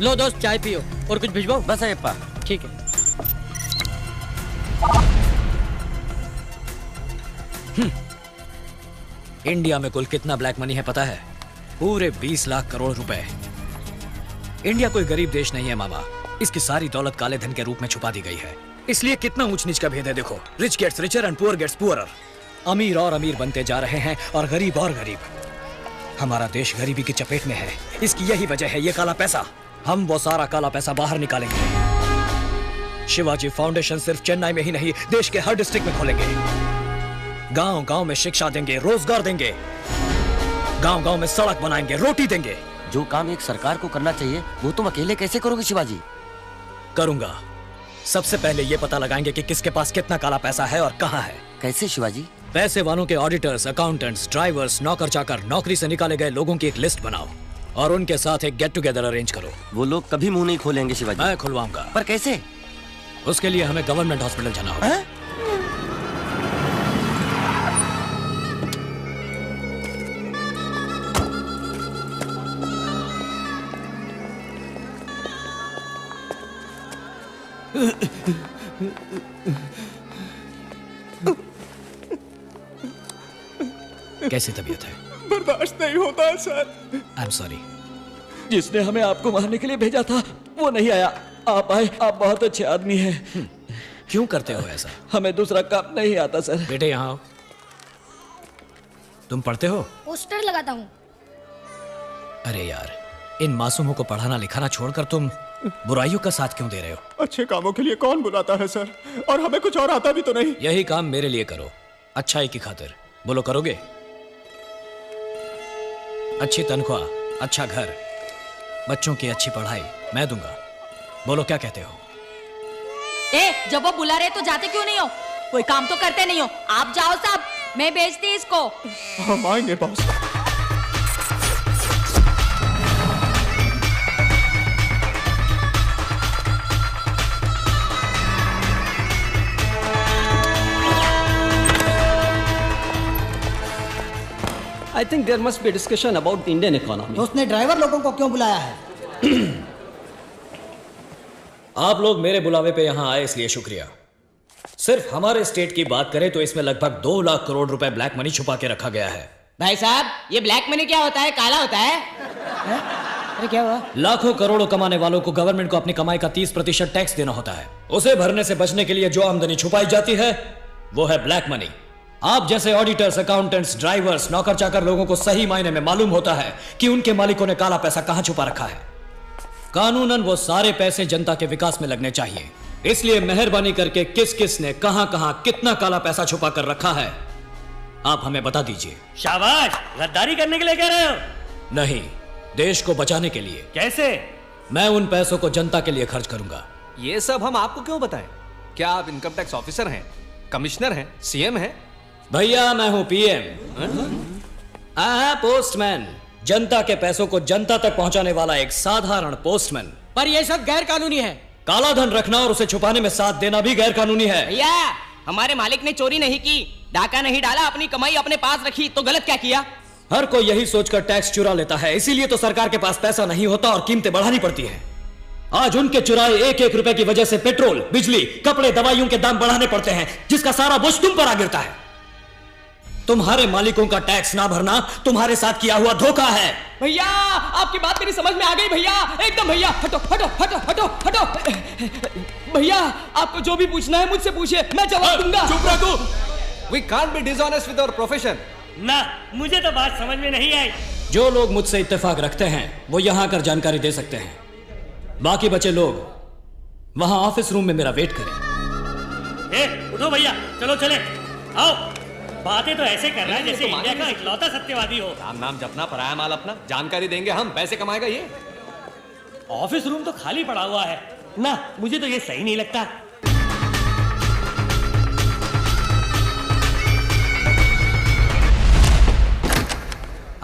लो दोस्त चाय पियो और कुछ भिजवाओ। बस अयप्पा। ठीक है। इंडिया में कुल कितना ब्लैक मनी है पता है? पूरे 20 लाख करोड़ रुपए। इंडिया कोई गरीब देश नहीं है मामा, इसकी सारी दौलत काले धन के रूप में छुपा दी गई है। इसलिए कितना ऊंच नीच का भेद है देखो। Rich gets richer and poor gets poorer. अमीर और अमीर बनते जा रहे हैं और गरीब और गरीब। हमारा देश गरीबी की चपेट में है, इसकी यही वजह है ये काला पैसा। हम वो सारा काला पैसा बाहर निकालेंगे। शिवाजी फाउंडेशन सिर्फ चेन्नई में ही नहीं, देश के हर डिस्ट्रिक्ट में खोलेंगे। गांव गांव में शिक्षा देंगे, रोजगार देंगे, गांव गांव में सड़क बनाएंगे, रोटी देंगे। जो काम एक सरकार को करना चाहिए वो तुम अकेले कैसे करोगे शिवाजी? करूंगा। सबसे पहले ये पता लगाएंगे कि किसके पास कितना काला पैसा है और कहां है। कैसे शिवाजी? पैसे वालों के ऑडिटर्स, अकाउंटेंट्स, ड्राइवर्स, नौकर चाकर, नौकरी से निकाले गए लोगों की एक लिस्ट बनाओ और उनके साथ एक गेट टुगेदर अरेंज करो। वो लोग कभी मुंह नहीं खोलेंगे शिवाजी। मैं खुलवाऊंगा। पर कैसे? उसके लिए हमें गवर्नमेंट हॉस्पिटल जाना होगा। कैसी तबीयत है? बर्दाश्त नहीं होता सर। I am sorry. जिसने हमें आपको मारने के लिए भेजा था वो नहीं आया, आप आए। आप बहुत अच्छे आदमी हैं। क्यों करते हो ऐसा? हमें दूसरा काम नहीं आता सर। बेटे यहाँ आओ। तुम पढ़ते हो? पोस्टर लगाता हूँ। अरे यार, इन मासूमों को पढ़ाना लिखाना छोड़कर तुम बुराइयों का साथ क्यों दे रहे हो? अच्छे कामों के लिए कौन बुलाता है सर, और हमें कुछ और आता भी तो नहीं। यही काम मेरे लिए करो, अच्छाई की खातिर। बोलो करोगे? अच्छी तनख्वाह, अच्छा घर, बच्चों की अच्छी पढ़ाई मैं दूंगा। बोलो क्या कहते हो? जब वो बुला रहे तो जाते क्यों नहीं हो? कोई काम तो करते नहीं हो। आप जाओ साहब, मैं भेजती इसको। हम आएंगे boss. I think there must be a discussion about the Indian economy. तो उसने ड्राइवर लोगों को क्यों बुलाया है? आप लोग मेरे बुलावे पे यहाँ आए इसलिए शुक्रिया। सिर्फ हमारे स्टेट की बात करें तो इसमें लगभग 2 लाख करोड़ रुपए ब्लैक मनी छुपा के रखा गया है। भाई साहब, ये ब्लैक मनी क्या होता है? काला होता है? अरे क्या हुआ? लाखों करोड़ों कमाने वालों को गवर्नमेंट को अपनी कमाई का 30% टैक्स देना होता है। उसे भरने से बचने के लिए जो आमदनी छुपाई जाती है वो है ब्लैक मनी। आप जैसे ऑडिटर्स, अकाउंटेंट्स, ड्राइवर्स, नौकर चाकर लोगों को सही मायने में मालूम होता है कि उनके मालिकों ने काला पैसा कहां छुपा रखा है। कानूनन वो सारे पैसे जनता के विकास में लगने चाहिए। इसलिए मेहरबानी करके किस किस ने कहां कहां कितना काला पैसा छुपा कर रखा है आप हमें बता दीजिए। शाबाश, गद्दारी करने के लिए कह रहे हो? नहीं, देश को बचाने के लिए। कैसे? मैं उन पैसों को जनता के लिए खर्च करूंगा। ये सब हम आपको क्यों बताएं? क्या आप इनकम टैक्स ऑफिसर हैं, कमिश्नर हैं, सीएम हैं? भैया मैं हूं पीएम। पोस्टमैन, जनता के पैसों को जनता तक पहुंचाने वाला एक साधारण पोस्टमैन। पर ये सब गैर कानूनी है। काला धन रखना और उसे छुपाने में साथ देना भी गैर कानूनी है। भैया, हमारे मालिक ने चोरी नहीं की, डाका नहीं डाला, अपनी कमाई अपने पास रखी, तो गलत क्या किया? हर कोई यही सोचकर टैक्स चुरा लेता है, इसीलिए तो सरकार के पास पैसा नहीं होता और कीमतें बढ़ानी पड़ती है। आज उनके चुराए एक एक रुपए की वजह से पेट्रोल, बिजली, कपड़े, दवाइयों के दाम बढ़ाने पड़ते हैं, जिसका सारा बोझ तुम पर आ गिरता है। तुम्हारे मालिकों का टैक्स ना भरना तुम्हारे साथ किया हुआ धोखा है। भैया, आपकी बात मेरी समझ में आ गई भैया, एकदम। भैया हटो हटो हटो हटो हटो। भैया, आपको जो भी पूछना है मुझसे पूछिए, मैं जवाब दूंगा। चुप रह तू। We can't be dishonest with our profession. ना, मुझे तो बात समझ में नहीं आई। जो लोग मुझसे इत्तेफाक रखते हैं वो यहां आकर जानकारी दे सकते हैं। बाकी बचे लोग वहां ऑफिस रूम में मेरा वेट करें। उठो भैया, चलो चले। आओ। बातें तो ऐसे कर रहा है जैसे इंडिया का इकलौता सत्यवादी हो। राम नाम जपना, पराया माल अपना। जानकारी देंगे हम, पैसे कमाएगा ये। ऑफिस रूम तो खाली पड़ा हुआ है ना, मुझे तो ये सही नहीं लगता।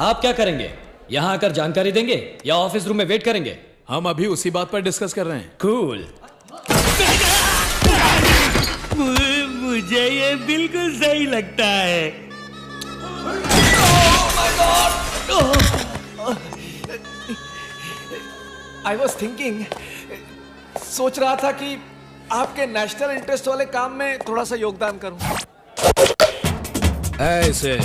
आप क्या करेंगे? यहां आकर जानकारी देंगे या ऑफिस रूम में वेट करेंगे? हम अभी उसी बात पर डिस्कस कर रहे हैं। कूल। मुझे ये बिल्कुल सही लगता है। आई वॉज थिंकिंग, सोच रहा था कि आपके नेशनल इंटरेस्ट वाले काम में थोड़ा सा योगदान करूं। ऐसे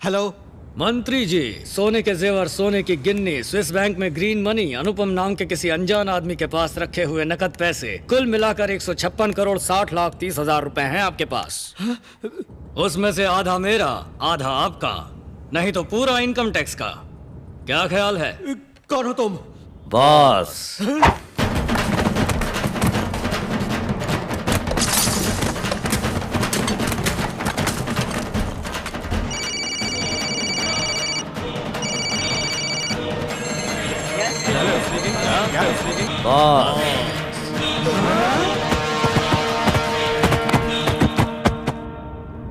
हेलो मंत्री जी, सोने के जेवर, सोने की गिन्नी, स्विस बैंक में ग्रीन मनी, अनुपम नाम के किसी अनजान आदमी के पास रखे हुए नकद पैसे, कुल मिलाकर 156 करोड़ 60 लाख 30 हजार रुपए हैं आपके पास। उसमें से आधा मेरा, आधा आपका, नहीं तो पूरा इनकम टैक्स का। क्या ख्याल है? कौन हो तुम? बॉस। बॉस।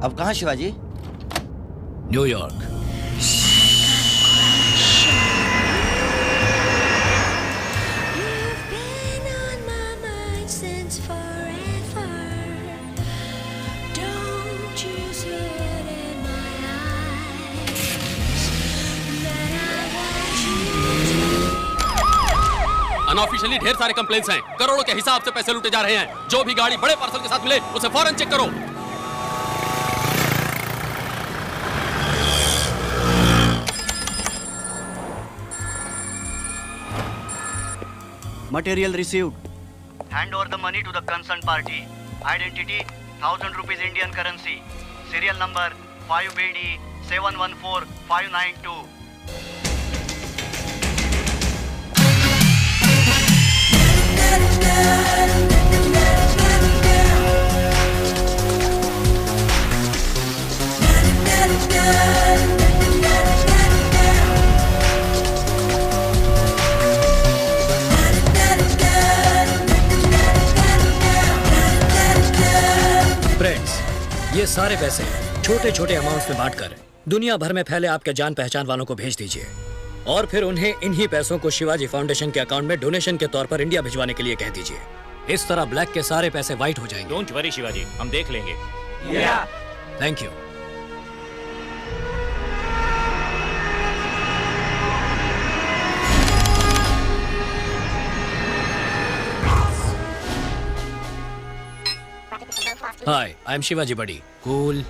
अब कहाँ शिवाजी? न्यूयॉर्क। अनऑफिशियली ढेर सारे कंप्लेंट्स हैं, करोड़ों के हिसाब से पैसे लूटे जा रहे हैं। जो भी गाड़ी बड़े पार्सल के साथ मिले उसे फौरन चेक करो। Material received. Hand over the money to the concerned party. Identity 1000 rupees Indian currency. Serial number 5BD 714592. Friends, ये सारे पैसे छोटे छोटे अमाउंट्स में बांटकर दुनिया भर में फैले आपके जान पहचान वालों को भेज दीजिए और फिर उन्हें इन्हीं पैसों को शिवाजी फाउंडेशन के अकाउंट में डोनेशन के तौर पर इंडिया भिजवाने के लिए कह दीजिए। इस तरह ब्लैक के सारे पैसे व्हाइट हो जाएंगे। डोंट वरी शिवाजी, हम देख लेंगे। Thank you. Hi, I'm Shivaji buddy. Cool.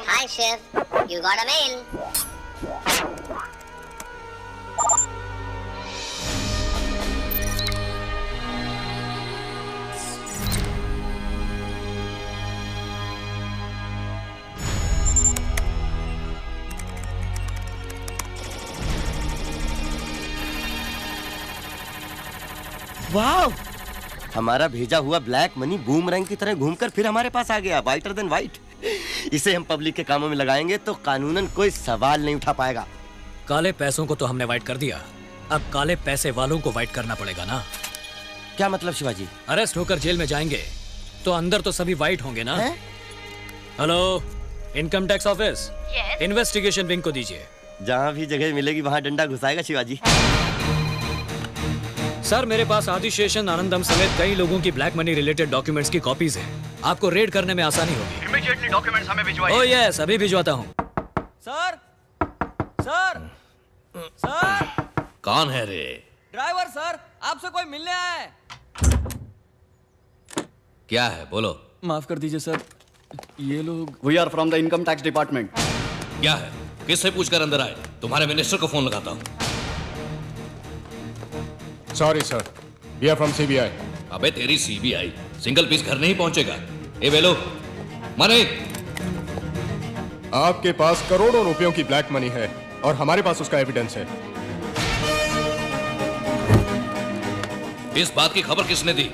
Hi, Chef. You got a mail. वाह, हमारा भेजा हुआ ब्लैक मनी बूमरैंग की तरह घूमकर फिर हमारे पास आ गया, वाइटर देन वाइट। इसे हम पब्लिक के कामों में लगाएंगे तो कानूनन कोई सवाल नहीं उठा पाएगा। काले पैसों को तो हमने वाइट कर दिया, अब काले पैसे वालों को वाइट करना पड़ेगा ना। क्या मतलब शिवाजी? अरेस्ट होकर जेल में जाएंगे तो अंदर तो सभी वाइट होंगे ना। Hello, income tax office, investigation wing को दीजिए। जहाँ भी जगह मिलेगी वहाँ डंडा घुसाएगा शिवाजी। सर, मेरे पास आदिशेषन आनंदम समेत कई लोगों की ब्लैक मनी रिलेटेड डॉक्यूमेंट्स की कॉपीज हैं। आपको रेड करने में आसानी होगी। इमीडिएटली डॉक्यूमेंट्स हमें भिजवाइए। ओह यस, अभी भिजवाता हूँ। Sir, sir, sir. कौन है रे? ड्राइवर सर, आपसे कोई मिलने आया है। क्या है, बोलो। माफ कर दीजिए सर, ये लोग। We are from the income tax department. क्या है, किससे पूछकर अंदर आए? तुम्हारे मिनिस्टर को फोन लगाता हूँ। Sorry sir, we are from CBI. अबे तेरी सीबीआई सिंगल पीस घर नहीं पहुंचेगा। ए वेलो, मनी। आपके पास करोड़ों रुपयों की ब्लैक मनी है और हमारे पास उसका एविडेंस है। इस बात की खबर किसने दी?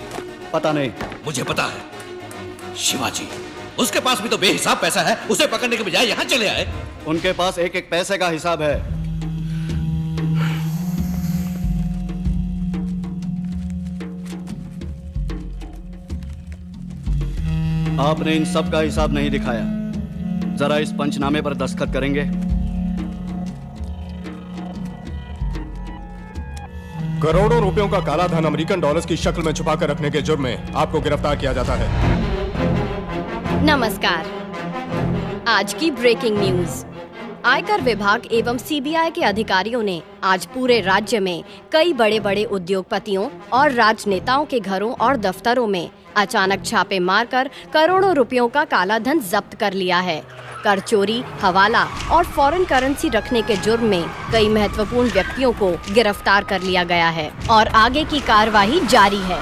पता नहीं। मुझे पता है, शिवाजी। उसके पास भी तो बेहिसाब पैसा है, उसे पकड़ने के बजाय यहाँ चले आए। उनके पास एक एक पैसे का हिसाब है। आपने इन सब का हिसाब नहीं दिखाया। जरा इस पंचनामे पर दस्तखत करेंगे? करोड़ों रुपयों का काला धन अमेरिकन डॉलर्स की शक्ल में छुपा कर रखने के जुर्म में आपको गिरफ्तार किया जाता है। नमस्कार। आज की ब्रेकिंग न्यूज। आयकर विभाग एवं सीबीआई के अधिकारियों ने आज पूरे राज्य में कई बड़े बड़े उद्योगपतियों और राजनेताओं के घरों और दफ्तरों में अचानक छापे मारकर करोड़ों रुपयों का काला धन जब्त कर लिया है। कर चोरी, हवाला और फॉरेन करेंसी रखने के जुर्म में कई महत्वपूर्ण व्यक्तियों को गिरफ्तार कर लिया गया है और आगे की कार्यवाही जारी है।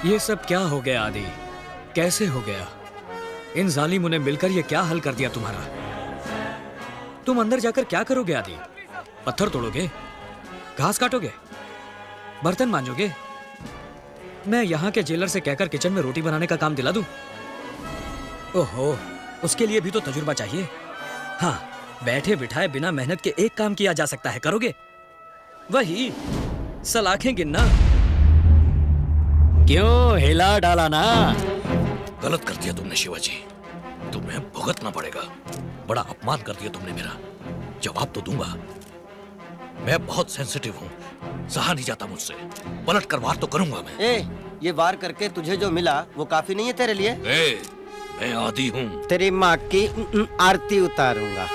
ये सब क्या हो गया आदि? कैसे हो गया? इन जालिमों ने मिलकर ये क्या हल कर दिया तुम्हारा? तुम अंदर जाकर क्या करोगे आदि? पत्थर तोड़ोगे? घास काटोगे? बर्तन मांजोगे? मैं यहाँ के जेलर से कहकर किचन में रोटी बनाने का काम दिला दूं? ओहो, उसके लिए भी तो तजुर्बा चाहिए। हाँ, बैठे बिठाए बिना मेहनत के एक काम किया जा सकता है, करोगे? वही सलाखें गिनना। क्यों हिला डाला ना? गलत कर दिया तुमने शिवाजी, तुम्हें भुगतना पड़ेगा। बड़ा अपमान कर दिया तुमने मेरा। जवाब तो दूंगा। मैं बहुत सेंसिटिव हूँ, सहा नहीं जाता मुझसे। पलट कर वार तो करूंगा मैं। ये वार करके तुझे जो मिला वो काफी नहीं है तेरे लिए? मैं आदी हूँ। तेरी माँ की आरती उतारूंगा।